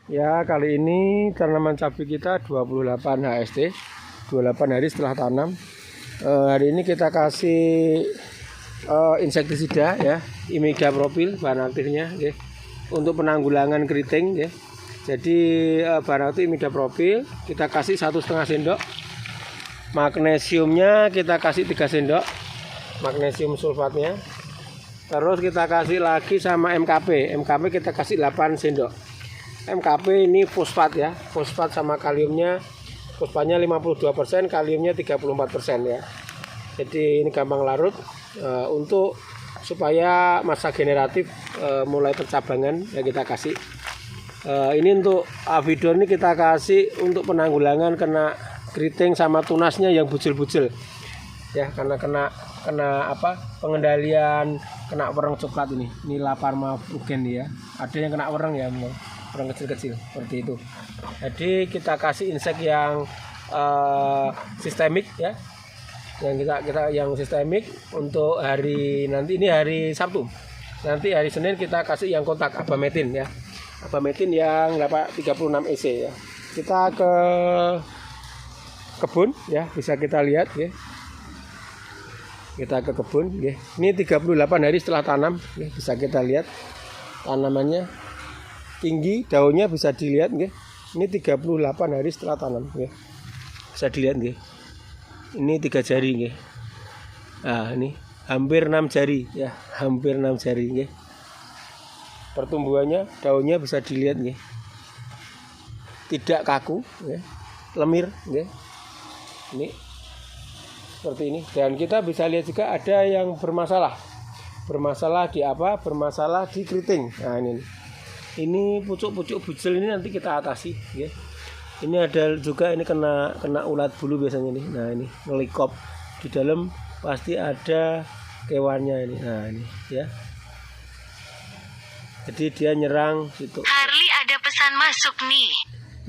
Ya, kali ini tanaman cabai kita 28 HST, 28 hari setelah tanam. Hari ini kita kasih insektisida ya, imidapropil bahan aktifnya ya, untuk penanggulangan keriting ya. Jadi bahan aktif imidapropil kita kasih 1,5 sendok. Magnesiumnya kita kasih 3 sendok. Magnesium sulfatnya. Terus kita kasih lagi sama MKP. MKP kita kasih 8 sendok. MKP ini fosfat ya, fosfat sama kaliumnya, fosfatnya 52%, kaliumnya 34% ya. Jadi ini gampang larut untuk supaya masa generatif mulai percabangan ya kita kasih. Ini untuk Avidon ini kita kasih untuk penanggulangan kena keriting sama tunasnya yang bujel-bujel ya, karena kena apa pengendalian kena wereng coklat ini Laparma fugen ya. Ada yang kena wereng ya, orang kecil-kecil seperti itu. Jadi kita kasih insek yang sistemik ya, yang sistemik untuk hari nanti. Ini hari Sabtu, nanti hari Senin kita kasih yang kontak abametin ya, abametin yang 36 EC ya. Kita ke kebun ya, bisa kita lihat ya, kita ke kebun ya. Ini 38 hari setelah tanam ya, bisa kita lihat tanamannya tinggi, daunnya bisa dilihat nggih. Ini 38 hari setelah tanam nggih. Bisa dilihat nggih. Ini 3 jari nggih. Nah, ini hampir 6 jari ya, hampir 6 jari nggih. Pertumbuhannya, daunnya bisa dilihat nggih. Tidak kaku nggih. Lemir nggih. Ini seperti ini, dan kita bisa lihat juga ada yang bermasalah. Bermasalah di apa? Bermasalah di keriting. Nah, ini pucuk-pucuk bujel ini nanti kita atasi ya. Ini ada juga, ini kena ulat bulu biasanya nih. Nah, ini ngelikop di dalam pasti ada kewannya ini. Nah, ini ya. Jadi dia nyerang situ. Harley, ada pesan masuk nih.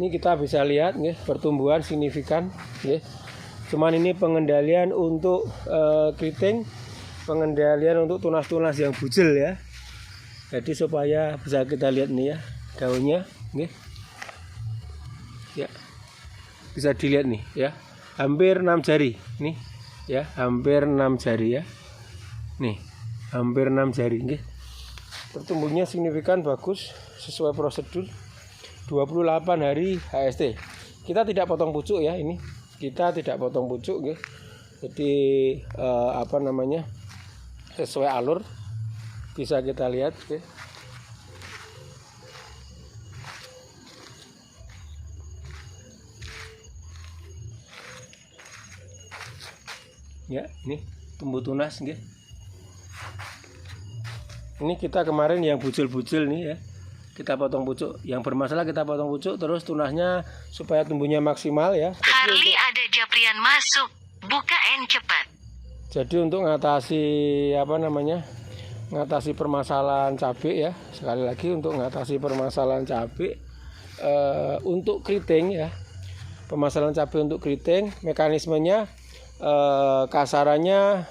Ini kita bisa lihat nih, pertumbuhan signifikan ya. Cuman ini pengendalian untuk keriting, pengendalian untuk tunas-tunas yang bujel ya. Jadi supaya bisa kita lihat nih ya, daunnya nih. Ya. Bisa dilihat nih ya. Hampir 6 jari nih ya, hampir 6 jari ya. Nih, hampir 6 jari nggih. Pertumbuhannya signifikan, bagus, sesuai prosedur. 28 hari HST. Kita tidak potong pucuk ya ini. Kita tidak potong pucuk nggih. Jadi apa namanya? Sesuai alur. Bisa kita lihat ya. Ya, ini tumbuh tunas nggih. Ini kita kemarin yang bujel-bujel nih ya. Kita potong pucuk, yang bermasalah kita potong pucuk, terus tunasnya supaya tumbuhnya maksimal ya. Harley, ada Japrian masuk. Bukain cepat. Jadi untuk ngatasi apa namanya? Ngatasi permasalahan cabai ya, sekali lagi untuk ngatasi permasalahan cabai untuk keriting ya, permasalahan cabai untuk keriting, mekanismenya kasarannya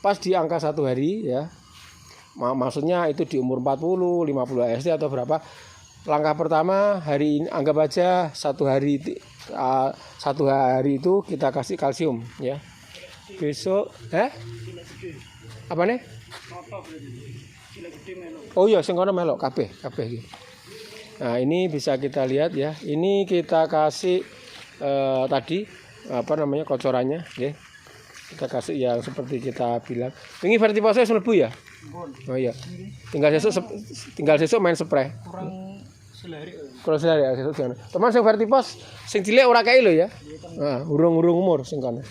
pas di angka 1 hari ya, maksudnya itu di umur 40, 50 HST atau berapa. Langkah pertama hari ini anggap aja 1 hari itu kita kasih kalsium ya. Besok apa nih? Oh iya, sing kono melok kabeh iki. Nah, ini bisa kita lihat ya. Ini kita kasih tadi apa namanya, kocorannya nggih. Kita kasih yang seperti kita bilang. Ini vertipose mlebu ya? Oh iya. Tinggal sesuk main spray. Kurang selari ya sesuk jane. Teman sing vertipos sing cilik ora kae lho ya. Nah, urung umur sing kono.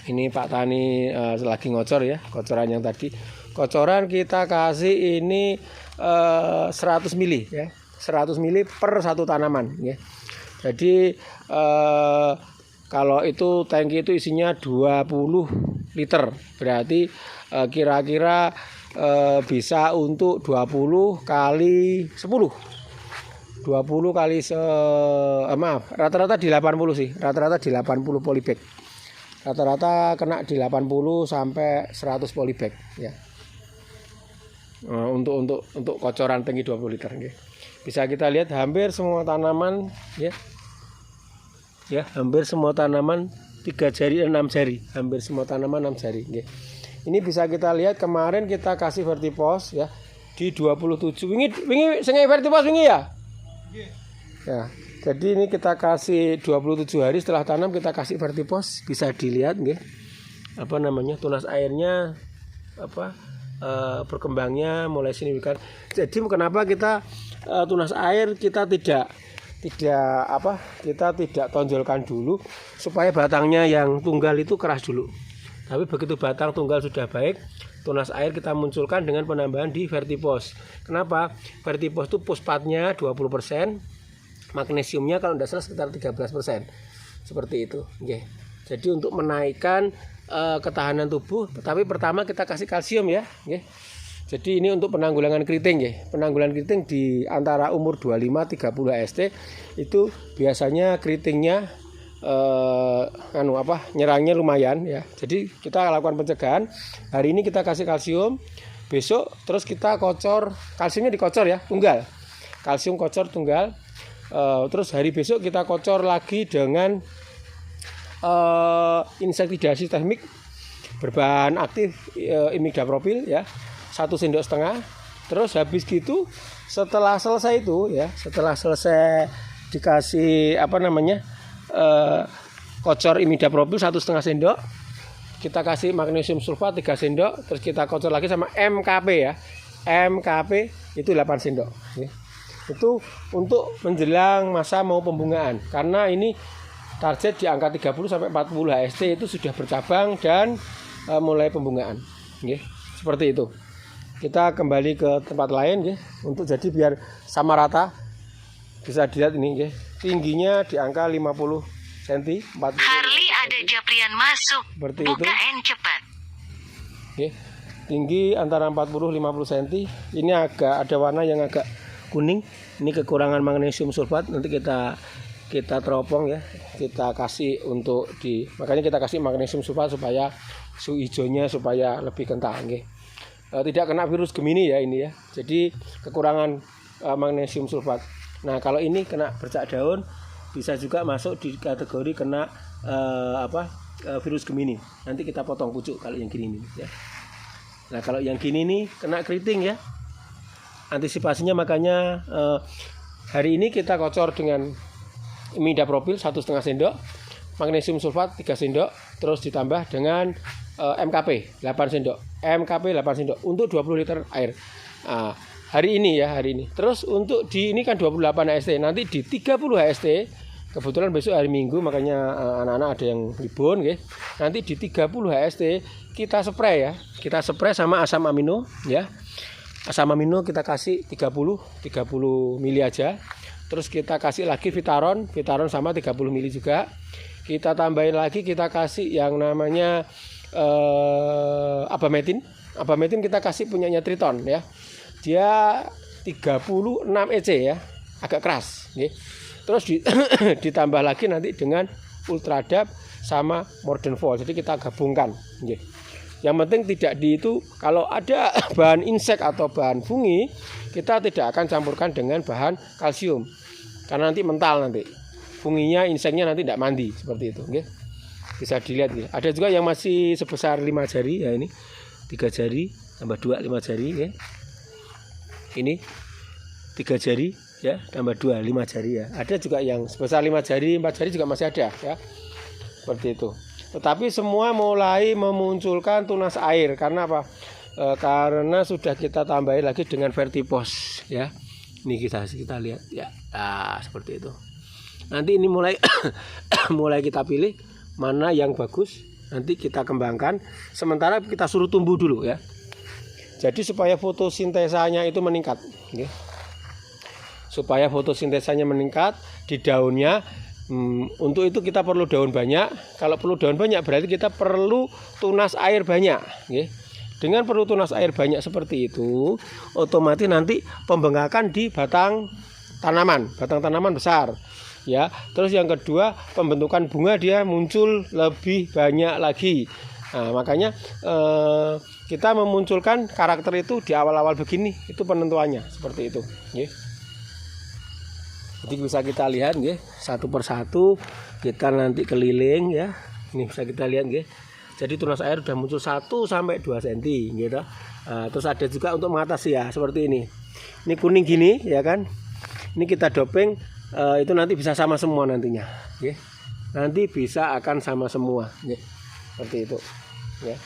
Ini Pak Tani lagi ngocor ya, kocoran yang tadi. Kocoran kita kasih ini 100 mili ya, 100 mili per satu tanaman ya. Jadi kalau itu tangki itu isinya 20 liter, berarti kira-kira bisa untuk 20 kali 10. 20 kali rata-rata di 80 sih, rata-rata di 80 polybag. Rata-rata kena di 80 sampai 100 polybag ya. untuk kocoran tangki 20 liter nggih. Bisa kita lihat hampir semua tanaman ya. Ya, hampir semua tanaman 3 jari 6 jari, hampir semua tanaman 6 jari nggih. Ini bisa kita lihat kemarin kita kasih vertipos ya di 27. Wingi sing vertipos wingi ya? Nggih. Ya. Jadi ini kita kasih 27 hari setelah tanam kita kasih vertipos, bisa dilihat nggih. Apa namanya? Tunas airnya berkembangnya mulai signifikan. Jadi kenapa kita tunas air kita tidak tonjolkan dulu supaya batangnya yang tunggal itu keras dulu. Tapi begitu batang tunggal sudah baik, tunas air kita munculkan dengan penambahan di vertipos. Kenapa? Vertipos itu fosfatnya 20%, magnesiumnya kalau tidak salah sekitar 13%. Seperti itu, nggih. Jadi untuk menaikkan ketahanan tubuh, tapi pertama kita kasih kalsium ya, nggih. Jadi ini untuk penanggulangan keriting ya. Penanggulangan keriting di antara umur 25-30 HST itu biasanya keritingnya nyerangnya lumayan ya. Jadi kita lakukan pencegahan. Hari ini kita kasih kalsium, besok terus kita kocor, kalsiumnya dikocor ya, tunggal. Kalsium kocor tunggal. Terus hari besok kita kocor lagi dengan insektisida termik berbahan aktif imidacloprid ya. 1,5 sendok. Terus habis gitu setelah selesai dikasih kocor imidacloprid 1,5 sendok, kita kasih magnesium sulfat 3 sendok, terus kita kocor lagi sama MKP ya. MKP itu 8 sendok ya. Itu untuk menjelang masa mau pembungaan, karena ini target di angka 30-40 HST itu sudah bercabang dan mulai pembungaan ya. Seperti itu. Kita kembali ke tempat lain ya, untuk jadi biar sama rata. Bisa dilihat ini ya, tingginya di angka 50 cm, 40. Harley ada Japrian masuk. Seperti Bukain cepat. Oke. Tinggi antara 40-50 cm. Ini agak ada warna yang agak kuning. Ini kekurangan magnesium sulfat. Nanti kita teropong ya. Kita kasih makanya kita kasih magnesium sulfat supaya su hijaunya supaya lebih kental nggih. Tidak kena virus Gemini ya ini ya. Jadi kekurangan magnesium sulfat. Nah, kalau ini kena bercak daun bisa juga masuk di kategori kena virus Gemini. Nanti kita potong pucuk kalau yang gini nih ya. Nah, kalau yang gini nih kena keriting ya. Antisipasinya makanya hari ini kita kocor dengan imidacloprid 1,5 sendok, magnesium sulfat 3 sendok, terus ditambah dengan MKP 8 sendok. MKP 8 sendok untuk 20 liter air. Nah, hari ini. Terus untuk ini kan 28 HST, nanti di 30 HST. Kebetulan besok hari Minggu, makanya anak-anak ada yang libur nggih. Nanti di 30 HST kita spray ya. Kita spray sama asam amino ya. Asam amino kita kasih 30 mili aja. Terus kita kasih lagi Vitaron sama 30 mili juga. Kita tambahin lagi, kita kasih yang namanya Abametin kita kasih punyanya Triton ya. Dia 36 EC ya, agak keras nggih. Terus ditambah lagi nanti dengan Ultradap sama Modern Vol. Jadi kita gabungkan nggih. Yang penting tidak kalau ada bahan insek atau bahan fungi, kita tidak akan campurkan dengan bahan kalsium. Karena nanti mental nanti. Funginya, inseknya nanti tidak mandi seperti itu nggih. Bisa dilihat ya. Ada juga yang masih sebesar 5 jari ya, ini 3 jari tambah 2 5 jari ya. Ini 3 jari ya tambah 2 5 jari ya. Ada juga yang sebesar 5 jari 4 jari juga masih ada ya. Seperti itu. Tetapi semua mulai memunculkan tunas air karena apa? Karena sudah kita tambahin lagi dengan vertipos ya. Ini kita lihat ya. Nah, seperti itu. Nanti ini mulai kita pilih mana yang bagus, nanti kita kembangkan. Sementara kita suruh tumbuh dulu ya. Jadi supaya fotosintesanya itu meningkat, okay. Supaya fotosintesanya meningkat di daunnya. Untuk itu kita perlu daun banyak. Kalau perlu daun banyak berarti kita perlu tunas air banyak, okay. Dengan perlu tunas air banyak seperti itu, otomatis nanti pembengkakan di batang tanaman besar. Ya, terus yang kedua pembentukan bunga dia muncul lebih banyak lagi. Nah, makanya kita memunculkan karakter itu di awal-awal begini, itu penentuannya seperti itu, nggih. Jadi bisa kita lihat nggih, satu persatu kita nanti keliling ya. Ini bisa kita lihat nggih. Jadi tunas air sudah muncul 1 sampai 2 cm gitu. Terus ada juga untuk mengatasi ya seperti ini. Ini kuning gini ya kan. Ini kita doping itu nanti bisa sama semua nantinya, nggih. Nanti bisa akan sama semua, nggih. Seperti itu ya.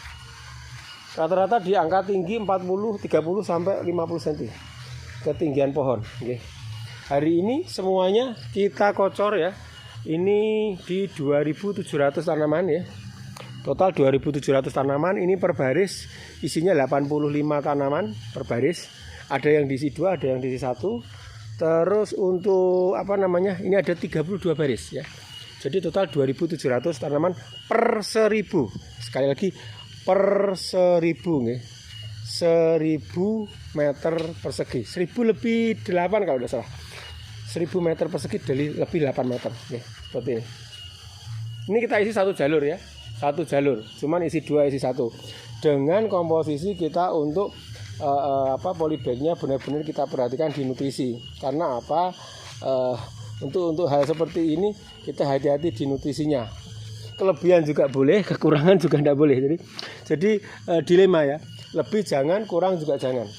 Rata-rata di angka tinggi 40, 30 sampai 50 cm ketinggian pohon, nggih. Hari ini semuanya kita kocor ya. Ini di 2.700 tanaman ya. Total 2.700 tanaman, ini per baris isinya 85 tanaman per baris. Ada yang diisi 2, ada yang diisi 1. Terus untuk ini ada 32 baris ya. Jadi total 2.700 tanaman per 1.000. Sekali lagi per 1.000 nggih. 1.000 meter persegi. 1.000 lebih 8 kalau tidak salah. 1.000 meter persegi lebih 8 meter nggih. Seperti ini. Ini kita isi satu jalur ya. Satu jalur. Cuman isi 2, isi 1. Dengan komposisi kita untuk polybagnya benar-benar kita perhatikan di nutrisi. Karena apa? Untuk hal seperti ini kita hati-hati di nutrisinya. Kelebihan juga boleh, kekurangan juga tidak boleh. Jadi dilema ya. Lebih jangan, kurang juga jangan.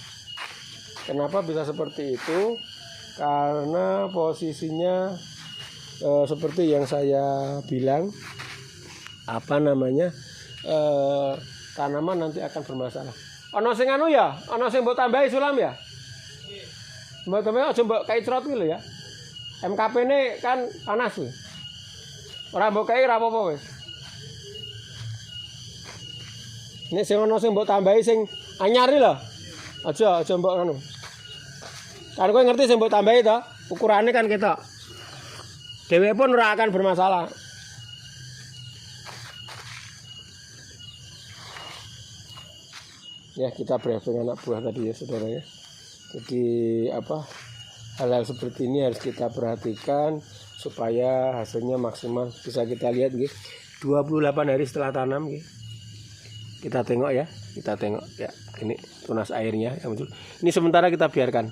Kenapa bisa seperti itu? Karena posisinya seperti yang saya bilang, tanaman nanti akan bermasalah. Ana sing anu ya, ana sing mbok tambahi sulam ya. Mbok tambahi aja mbok kai crot iki lho ya. MKP ini kan panas lho. Ora mbok kai ora apa-apa wis. Nek sing ana sing mbok tambahi sing anyar iki lho. Aja mbok anu. Kan kowe ngerti sing mbok tambahi to, ukurane kan ketok. Dhewe pun ora akan bermasalah. Ya, kita briefing anak buah tadi ya saudara ya. Jadi hal-hal seperti ini harus kita perhatikan supaya hasilnya maksimal. Bisa kita lihat nggih, 28 hari setelah tanam nggih. Kita tengok ya, ya. Ini tunas airnya yang muncul. Ini sementara kita biarkan.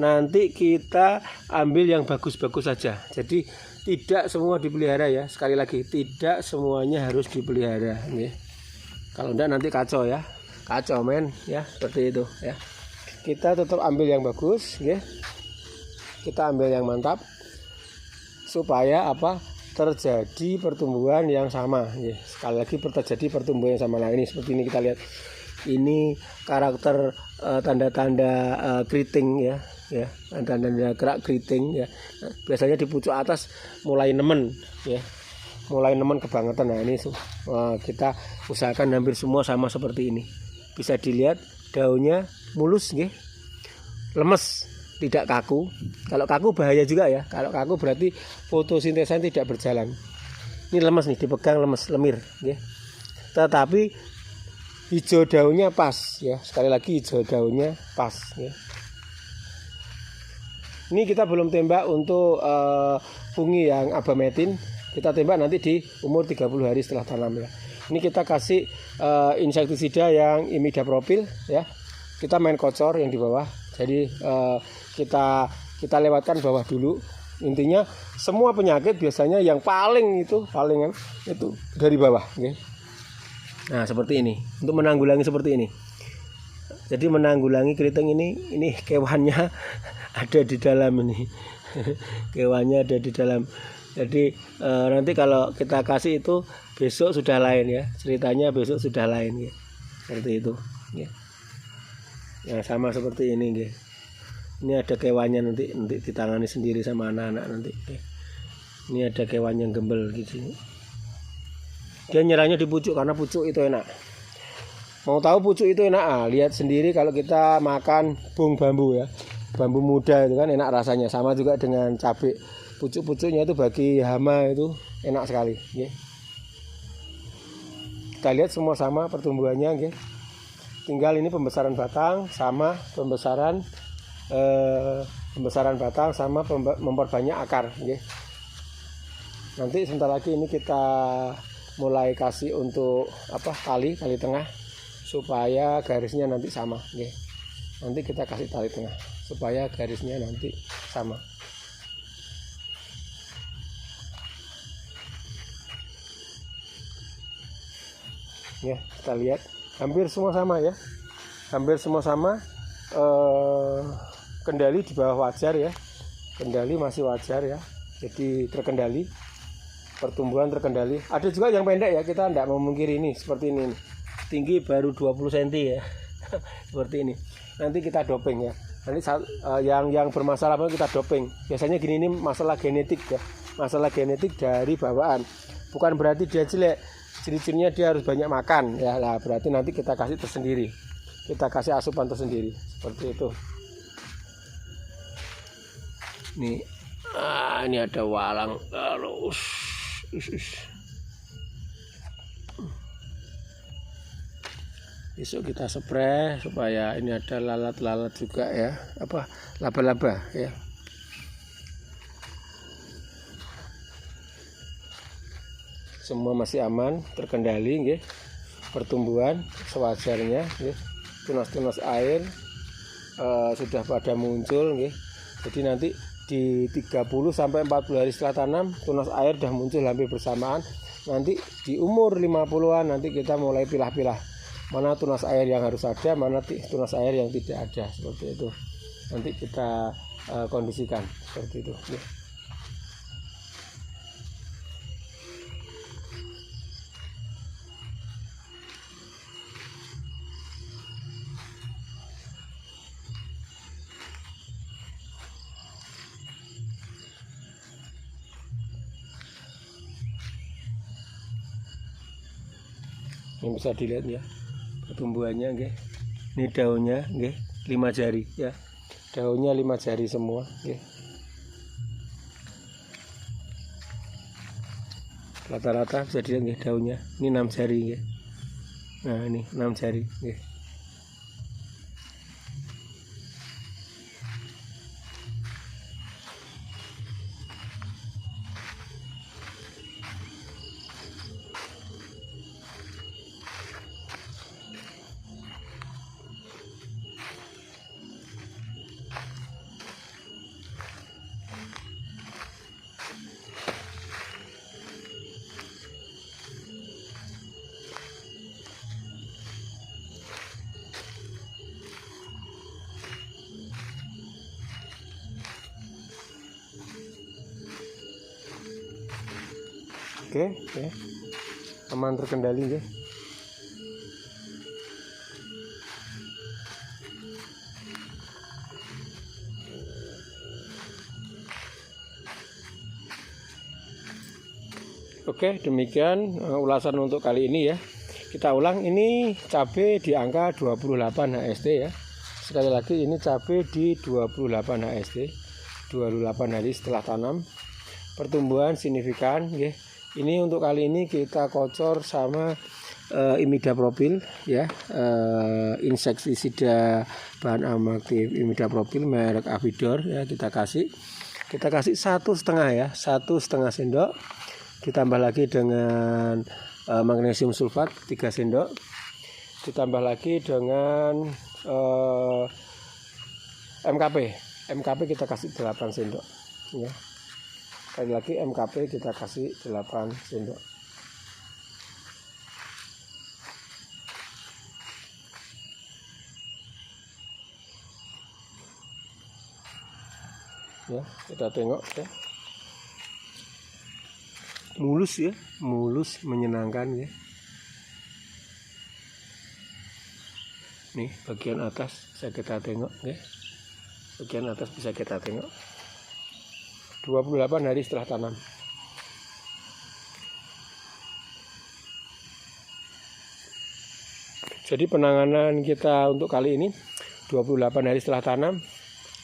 Nanti kita ambil yang bagus-bagus saja. Jadi tidak semua dipelihara ya. Sekali lagi, tidak semuanya harus dipelihara nggih. Kalau enggak nanti kacau ya. Kacau men ya, seperti itu ya. Kita tetap ambil yang bagus ya. Kita ambil yang mantap supaya terjadi pertumbuhan yang sama ya. Sekali lagi terjadi pertumbuhan yang sama. Nah, ini seperti ini kita lihat. Ini karakter tanda-tanda keriting ya. Tanda-tanda gerak keriting ya. Nah, biasanya di pucuk atas mulai nemen ya. Mulai nemen kebangetan. Nah, ini kita usahakan hampir semua sama seperti ini. Bisa dilihat daunnya mulus nggih. Lemes, tidak kaku. Kalau kaku bahaya juga ya. Kalau kaku berarti fotosintesa tidak berjalan. Ini lemes nih, dipegang lemes, lemir nggih. Tetapi hijau daunnya pas ya. Sekali lagi hijau daunnya pas ya. Ini kita belum tembak untuk fungi yang abametin. Kita tembak nanti di umur 30 hari setelah tanam ya. Ini kita kasih insektisida yang imidapropil ya. Kita main kocor yang di bawah. Jadi kita lewatkan bawah dulu. Intinya semua penyakit biasanya yang paling itu dari bawah. Okay. Nah seperti ini. Untuk menanggulangi seperti ini. Jadi menanggulangi keriting ini kewannya ada di dalam ini. Kewannya ada di dalam. Jadi nanti kalau kita kasih itu besok sudah lain ya, ceritanya besok sudah lain ya, seperti itu ya. Nah sama seperti ini ya. Ini ada kewannya nanti ditangani sendiri sama anak-anak nanti ya. Ini ada kewan yang gembel gitu. Dia nyerahnya di pucuk karena pucuk itu enak. Mau tahu pucuk itu enak? Lihat sendiri kalau kita makan bung bambu ya, bambu muda itu kan enak rasanya. Sama juga dengan cabai. Pucuk-pucuknya itu bagi hama itu enak sekali ya. Kita lihat semua sama pertumbuhannya ya. Tinggal ini pembesaran batang sama pembesaran batang sama memperbanyak akar ya. Nanti sebentar lagi ini kita mulai kasih untuk tali tengah supaya garisnya nanti sama, nggih. Nanti kita kasih tali tengah supaya garisnya nanti sama. Ya, kita lihat hampir semua sama ya. Hampir semua sama. Kendali di bawah wajar ya. Kendali masih wajar ya. Jadi terkendali. Pertumbuhan terkendali. Ada juga yang pendek ya, kita tidak memungkiri ini seperti ini. Tinggi baru 20 cm ya. Seperti ini. Nanti kita doping ya. Nanti yang bermasalah kita doping. Biasanya gini, ini masalah genetik ya. Masalah genetik dari bawaan. Bukan berarti dia jelek. Ciri-cirinya dia harus banyak makan ya. Nah, berarti nanti kita kasih tersendiri. Kita kasih asupan tersendiri. Seperti itu. Nih. Ini ada walang. Besok kita spray supaya ini ada lalat-lalat juga ya, laba-laba ya. Semua masih aman, terkendali nggih. Pertumbuhan sewajarnya nggih. Tunas-tunas air sudah pada muncul nggih. Jadi nanti di 30 sampai 40 hari setelah tanam, tunas air sudah muncul hampir bersamaan. Nanti di umur 50-an nanti kita mulai pilah-pilah. Mana tunas air yang harus ada, mana tunas air yang tidak ada, seperti itu. Nanti kita kondisikan seperti itu. Ya. Yang bisa dilihat ya pertumbuhannya nggih. Ini daunnya nggih 5 jari ya. Daunnya 5 jari semua nggih. Rata-rata bisa dilihat nggih daunnya. Ini 6 jari nggih. Nah, ini 6 jari nggih. Oke, ya. Aman terkendali ya. Oke, demikian ulasan untuk kali ini ya. Kita ulang, ini cabai di angka 28 HST ya. Sekali lagi ini cabai di 28 HST, 28 hari setelah tanam. Pertumbuhan signifikan ya. Ini untuk kali ini kita kocor sama imidapropil ya, insektisida bahan aktif imidapropil merek Avidor ya. Kita kasih 1,5 ya, 1,5 sendok, ditambah lagi dengan magnesium sulfat 3 sendok, ditambah lagi dengan MKP kita kasih 8 sendok ya. Sekali lagi MKP kita kasih 8 sendok. Ya, kita tengok ya. Mulus ya, mulus, menyenangkan ya. Nih bagian atas bisa kita tengok ya. Bagian atas bisa kita tengok. 28 hari setelah tanam. Jadi penanganan kita untuk kali ini 28 hari setelah tanam.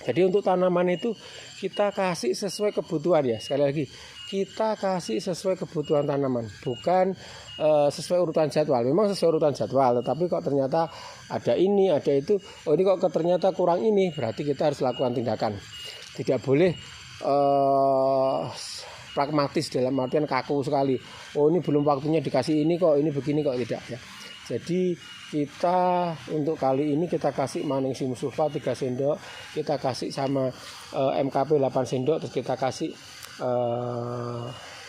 Jadi untuk tanaman itu kita kasih sesuai kebutuhan ya. Sekali lagi, kita kasih sesuai kebutuhan tanaman, bukan sesuai urutan jadwal. Memang sesuai urutan jadwal, tetapi kok ternyata ada ini, ada itu. Oh, ini kok ternyata kurang ini, berarti kita harus lakukan tindakan. Tidak boleh pragmatis dalam artian kaku sekali. Oh ini belum waktunya dikasih ini kok, ini begini kok, tidak ya. Jadi kita untuk kali ini kita kasih magnesium sulfat 3 sendok, kita kasih sama MKP 8 sendok, terus kita kasih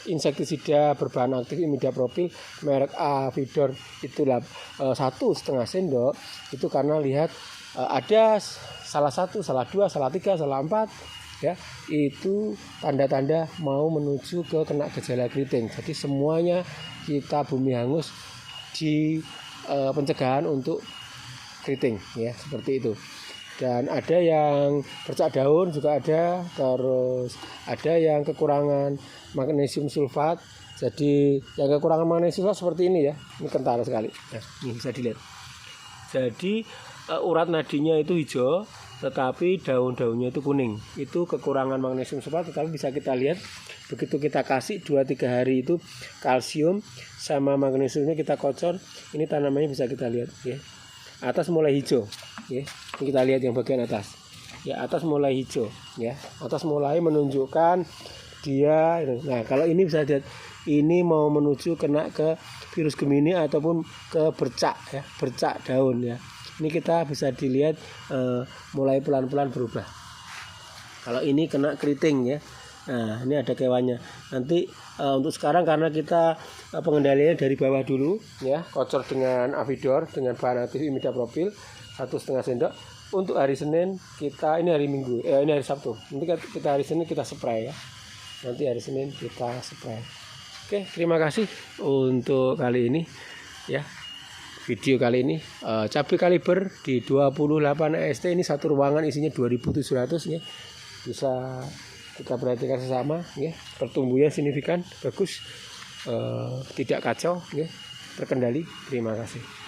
insektisida berbahan aktif imidapropil merek Avidor itulah 1,5 sendok. Itu karena lihat ada salah 1, salah 2, salah 3, salah 4 ya, itu tanda-tanda mau menuju ke kena gejala keriting. Jadi semuanya kita bumi hangus di pencegahan untuk keriting ya, seperti itu. Dan ada yang bercak daun juga ada, terus ada yang kekurangan magnesium sulfat. Jadi yang kekurangan magnesium sulfat seperti ini ya, ini kental sekali. Nah, ini bisa dilihat. Jadi urat nadinya itu hijau, tetapi daun-daunnya itu kuning. Itu kekurangan magnesium sulfat, tetapi bisa kita lihat begitu kita kasih 2-3 hari itu kalsium sama magnesiumnya kita kocor, ini tanamannya bisa kita lihat ya. Atas mulai hijau ya. Ini kita lihat yang bagian atas. Ya, atas mulai hijau ya. Atas mulai menunjukkan dia. Nah, kalau ini bisa lihat ini mau menuju kena ke virus Gemini ataupun ke bercak ya, bercak daun ya. Ini kita bisa dilihat mulai pelan-pelan berubah. Kalau ini kena keriting ya. Nah, ini ada kewannya. Nanti untuk sekarang karena kita pengendaliannya dari bawah dulu ya, kocor dengan Avidor dengan bahan aktif imidapropil 1,5 sendok. Untuk hari Senin kita, ini hari Minggu, ini hari Sabtu. Nanti kita hari Senin kita spray ya. Nanti hari Senin kita spray. Oke, terima kasih untuk kali ini ya. Video kali ini cabai kaliber di 28 EST, ini satu ruangan isinya 2.700 ya. Bisa kita perhatikan sesama ya, pertumbuhannya signifikan, bagus, tidak kacau ya, terkendali. Terima kasih.